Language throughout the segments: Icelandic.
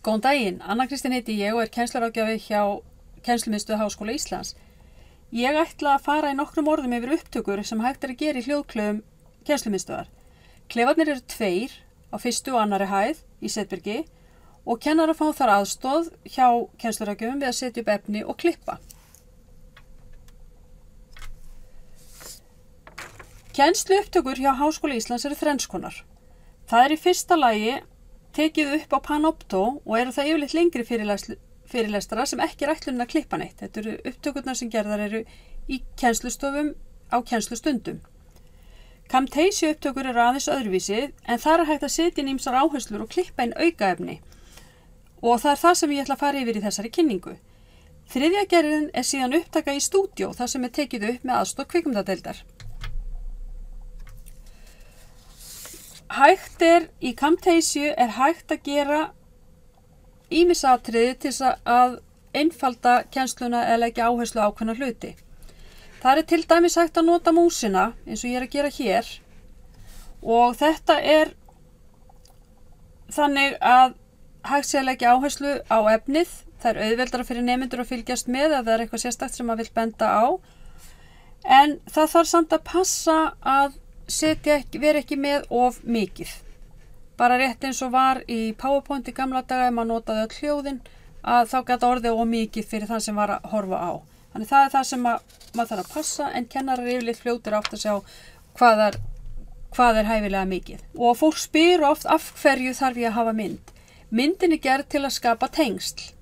Góðan daginn, Anna Kristín heiti ég og kennsluráðgjafi hjá Kennslumiðstöð Háskóla Íslands. Ég ætla að fara í nokkrum orðum yfir upptökur sem hægt að gera í hljóðklefum kennslumiðstöðvar. Klefarnir eru 2 á 1. og 2. hæð í setbergi og kennarar fá þar aðstoð hjá kennsluráðgjöfum við að setja upp efni og klippa. Kennsluupptökur hjá Háskóla Íslands eru 3 konar. Það í fyrsta lagi tekið upp á Panopto og eru það yfirleitt lengri fyrirlestara sem ekki ætlunin að klippa neitt. Þetta eru upptökurnar sem gerðar eru í kennslustofum á kennslustundum. Camtasia upptökur eru aðeins öðruvísi en þar hægt að setja inn ýmsar áherslur og klippa inn aukaefni. Og það það sem ég ætla að fara yfir í þessari kynningu. Þriðja gerðin síðan upptaka í stúdíó þar sem tekið upp með aðstoð kvikmyndadeildar. Í Camtasia hægt að gera ýmis atriði til að einfalda kennsluna eða leggja áherslu á ákveðna hluti. Það til dæmis hægt að nota músina eins og ég að gera hér og þetta þannig að hægt sé að leggja áherslu á efnið. Það auðveldara fyrir nemendur að fylgjast með ef það eitthvað sérstakt sem maður vill benda á. En það þarf samt að passa að vera ekki með of mikið. Bara rétt eins og var í PowerPoint í gamla daga ef maður notaði öll hljóðin að þá gat orðið of mikið fyrir þann sem var að horfa á. Þannig það það sem maður þarf að passa en kennarar yfirleitt fljótir átt að sjá hvað hæfilega mikið. Og fólk spyr oft af hverju þarf ég að hafa mynd. Myndin gerð til að skapa tengsl.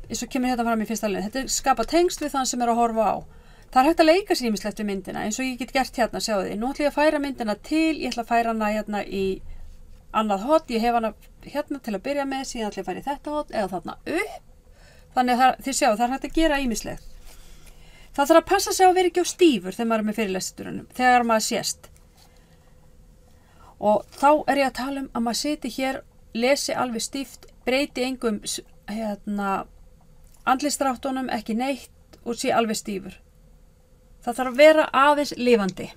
Eins og kemur fram í fyrsta liðin. Þetta skapa tengsl við þann sem að horfa á. Það hægt að leika sér ýmislegt við myndina eins og ég get gert hérna, sjáðu þið. Nú ætla ég að færa myndina til, ég ætla að færa hana hérna í annað hot, ég hef hana hérna til að byrja með, síðan ætla ég að færa í þetta hot eða þarna upp. Þannig að þið sjáu, það hægt að gera ýmislegt. Það þarf að passa sig að vera ekki á stífur þegar maður með fyrirlesturunum, þegar maður sést. Og þá ég að tala að maður siti hér, lesi alveg stíft, breyti engum andlitsdráttunum, ekki neitt og sé alveg stífur. Það þarf að vera aðeins lifandi.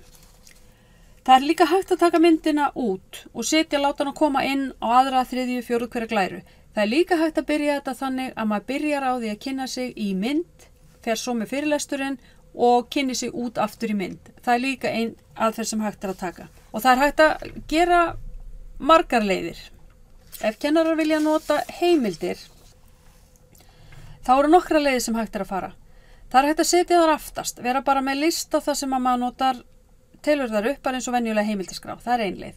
Það líka hægt að taka myndina út og láta hana koma inn á 2., 3., 4. hverja glæru. Það líka hægt að byrja þetta þannig að maður byrjar á því að kynna sig í mynd, fer svo með fyrirlesturinn og kynni sig út aftur í mynd. Það líka ein aðferð sem hægt að taka. Og það hægt að gera margar leiðir. Ef kennarar vilja nota heimildir, þá eru nokkra leiðir sem hægt að fara. Það hægt að setja þar aftast, vera bara með lista það sem maður notar tilurðar upp eins og venjulega heimildaskrá. Það ein leið.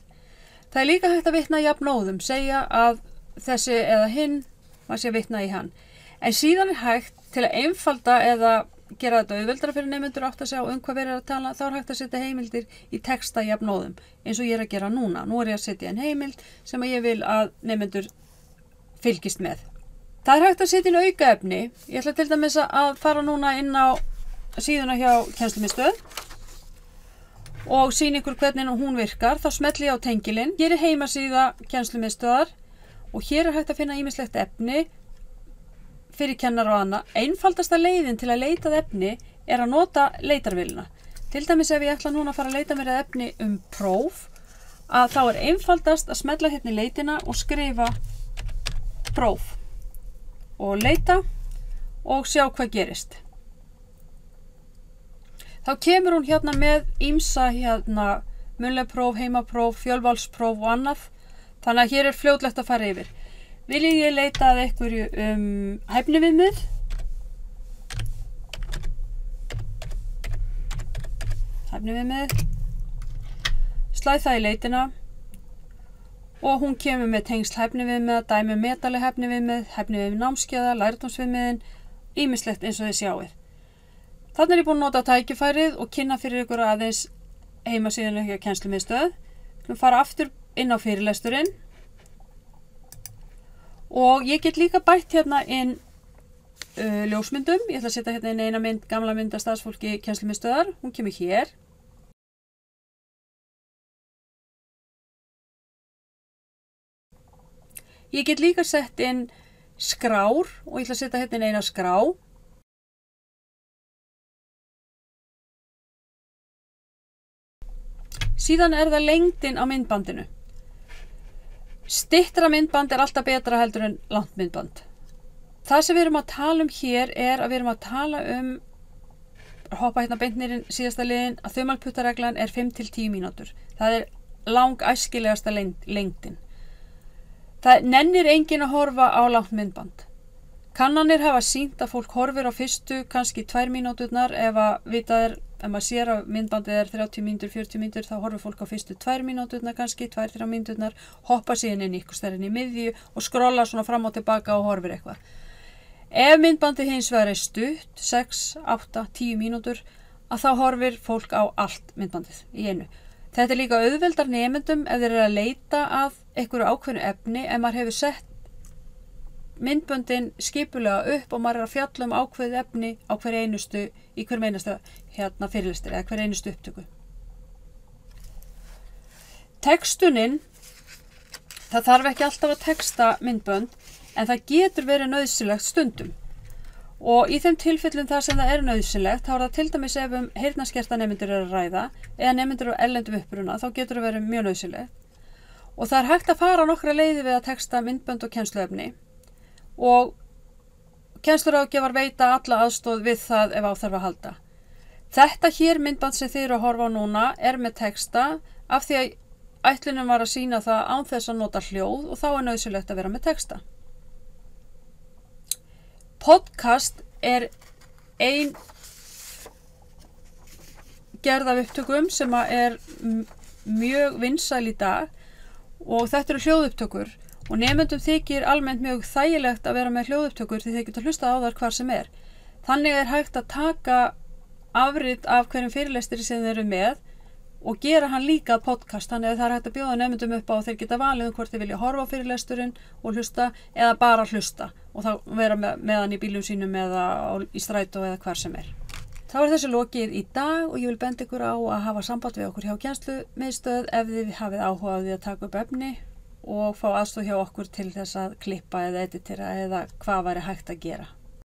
Það líka hægt að vitna í jafnóðum, segja að þessi eða hinn, maður sé að vitna í hann. En síðan hægt til að einfalda eða gera þetta auðveldara fyrir nemendur átt að sjá hvað verið að tala, þá hægt að setja heimildir í texta jafnóðum, eins og ég að gera núna. Nú ég að setja en heimild sem ég vil að nemendur fylgist með. Það hægt að setja inn aukaefni. Ég ætla til dæmis að fara núna inn á síðuna hjá Kennslumiðstöð og sýna ykkur hvernig hún virkar. Þá smelli ég á tengilinn. Hér heimasíða Kennslumiðstöðar og hér hægt að finna ýmislegt efni fyrir kennara og annað. Einfaldasta leiðin til að leita efni að nota leitarvélina. Til dæmis ef ég ætla núna að fara að leita mér að efni próf, að þá einfaldast að smella hérna í leitina og skrifa próf. Og leita og sjá hvað gerist. Þá kemur hún hérna með ýmsa munnleg próf, heimapróf, fjölvalspróf og annað. Þannig að hér fljótlegt að fara yfir. Viljið ég leita að einhverju hæfniviðmið? Hæfniviðmið. Slæð það í leitina. Og hún kemur með tengsl hæfniviðmið, dæmi metaleg hæfniviðmið, hæfniviðmið námskeiða, lærdómsviðmiðin, ýmislegt eins og þið sjáið. Þannig ég búin að nota tækifærið og kynna fyrir ykkur aðeins heimasíðuna hjá Kennslumiðstöð. Við fara aftur inn á fyrirlesturinn. Og ég get líka bætt hérna inn ljósmyndum. Ég ætla að setja hérna inn eina mynd, gamla mynd af starfsfólki Kennslumiðstöðar. Hún kemur hér. Ég get líka sett inn skrár og ég ætla að setja hérna inn eina skrá. Síðan það lengdin á myndbandinu. Styttra myndband alltaf betra heldur en langt myndband. Það sem við erum að tala hér að við erum að tala hoppa hérna beint niður í síðasta liðin, að þumalputtareglan 5 til 10 mínútur. Það lang æskilegasta lengdin. Það nennir enginn að horfa á langt myndband. Kannanir hafa sýnt að fólk horfir á fyrstu kannski 2 mínúturnar ef maður sér að myndbandið 30 mínútur, 40 mínútur, þá horfir fólk á fyrstu 2 mínúturnar kannski, 2-3 mínúturnar, hoppa síðan inn ykkur stærinn í miðju og skrolla svona fram og tilbaka og horfir eitthvað. Ef myndbandið hins vegar stutt, 6, 8, 10 mínútur, að þá horfir fólk á allt myndbandið í einu. Þetta líka auðveldar nemendum ef þeir að leita að einhverju ákveðnu efni, ef maður hefur sett myndböndin skipulega upp og maður að fjalla ákveðið efni á í hverjum einastu fyrirlestri eða hverju einustu upptöku. Textunin, það þarf ekki alltaf að texta myndbönd, en það getur verið nauðsynlegt stundum. Og í þeim tilfellum þar sem það nauðsynlegt, þá það til dæmis ef heyrnarskerta nemendur að ræða eða nemendur á erlendum uppruna, þá getur það verið mjög nauðsynlegt. Og það hægt að fara nokkra leiði við að texta myndbönd og kennsluefni og kennsluráðgjafar veita alla aðstoð við það ef á þarf að halda. Þetta hér myndband sem þið eru að horfa á núna með texta af því að ætlunin var að sýna það án þess að nota hljóð og þá nauðsynlegt að vera með texta. Podcast ein gerð af upptökum sem mjög vinsæl í dag og þetta eru hljóðupptökur og nemendum þykir almennt mjög þægilegt að vera með hljóðupptökur því þeir geta hlusta á þær hvar sem Þannig hægt að taka afrit af hverjum fyrirlestri sem þeir eru með og gera hann líka podcast, þannig að það hægt að bjóða nemendum upp á og þeir geta valið hvort þeir vilja horfa á fyrirlesturinn og hlusta eða bara hlusta og þá vera með hann í bílum sínum eða í strætó eða hvar sem Þá þessu lokið í dag og ég vil benda ykkur á að hafa samband við okkur hjá kennslumiðstöð ef þið hafið áhuga á því að taka upp efni og fá aðstoð hjá okkur til þess að klippa eða editera eða hvað væri hægt að gera.